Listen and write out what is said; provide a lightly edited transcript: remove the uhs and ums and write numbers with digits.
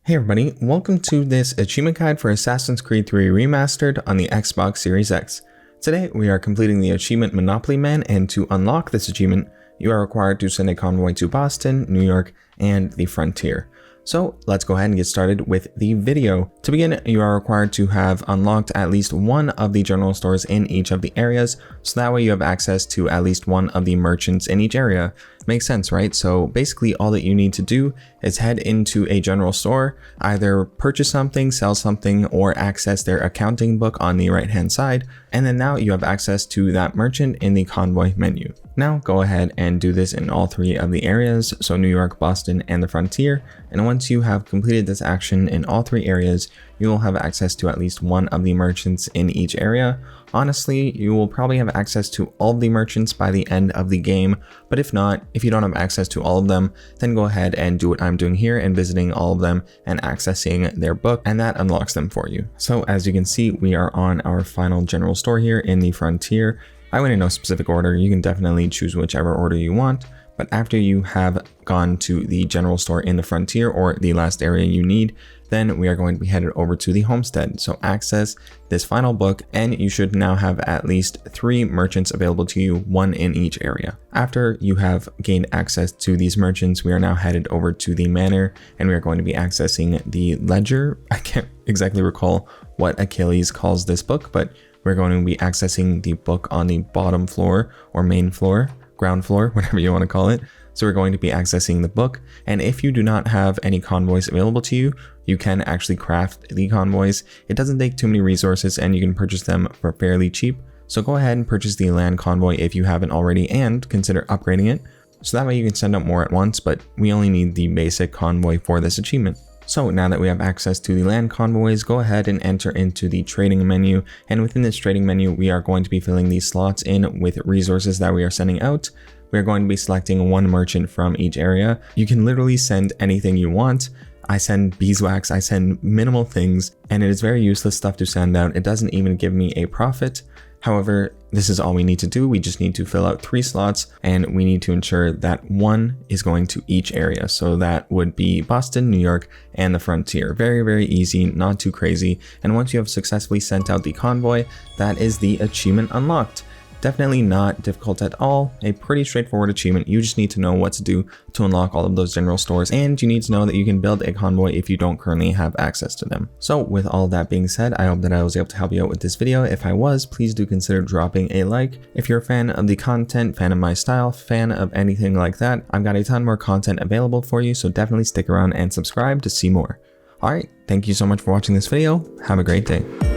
Hey everybody, welcome to this achievement guide for Assassin's Creed 3 Remastered on the Xbox Series X. Today we are completing the achievement Monopoly Man, and to unlock this achievement, you are required to send a convoy to Boston, New York, and the Frontier. So let's go ahead and get started with the video. To begin, you are required to have unlocked at least one of the general stores in each of the areas, so that way you have access to at least one of the merchants in each area. Makes sense, right? So basically all that you need to do is head into a general store, either purchase something, sell something, or access their accounting book on the right hand side, and then now you have access to that merchant in the convoy menu. Now go ahead and do this in all three of the areas, so New York, Boston, and the Frontier, and once you have completed this action in all three areas, you will have access to at least one of the merchants in each area. Honestly, you will probably have access to all of the merchants by the end of the game, but if not, if you don't have access to all of them, then go ahead and do what I'm doing here and visiting all of them and accessing their book, and that unlocks them for you. So as you can see, we are on our final general store here in the Frontier. I went in no specific order. You can definitely choose whichever order you want, but after you have gone to the general store in the Frontier, or the last area you need, then we are going to be headed over to the homestead. So access this final book, and you should now have at least 3 merchants available to you, 1 in each area. After you have gained access to these merchants, we are now headed over to the manor, and we are going to be accessing the ledger. I can't exactly recall what Achilles calls this book, but we're going to be accessing the book on the bottom floor, or main floor, ground floor, whatever you want to call it. So we're going to be accessing the book, and if you do not have any convoys available to you, you can actually craft the convoys. It doesn't take too many resources, and you can purchase them for fairly cheap. So go ahead and purchase the land convoy if you haven't already, and consider upgrading it, so that way you can send out more at once, but we only need the basic convoy for this achievement. So now that we have access to the land convoys, go ahead and enter into the trading menu, and within this trading menu, we are going to be filling these slots in with resources that we are sending out. We're going to be selecting one merchant from each area. You can literally send anything you want. I send beeswax, I send minimal things, and it is very useless stuff to send out. It doesn't even give me a profit. However, this is all we need to do. We just need to fill out 3 slots, and we need to ensure that 1 is going to each area. So that would be Boston, New York, and the Frontier. Very, very easy, not too crazy. And once you have successfully sent out the convoy, that is the achievement unlocked. Definitely not difficult at all, a pretty straightforward achievement. You just need to know what to do to unlock all of those general stores, and you need to know that you can build a convoy if you don't currently have access to them. So with all that being said, I hope that I was able to help you out with this video. If I was, please do consider dropping a like. If you're a fan of the content, fan of my style, fan of anything like that, I've got a ton more content available for you, so definitely stick around and subscribe to see more. Alright, thank you so much for watching this video. Have a great day.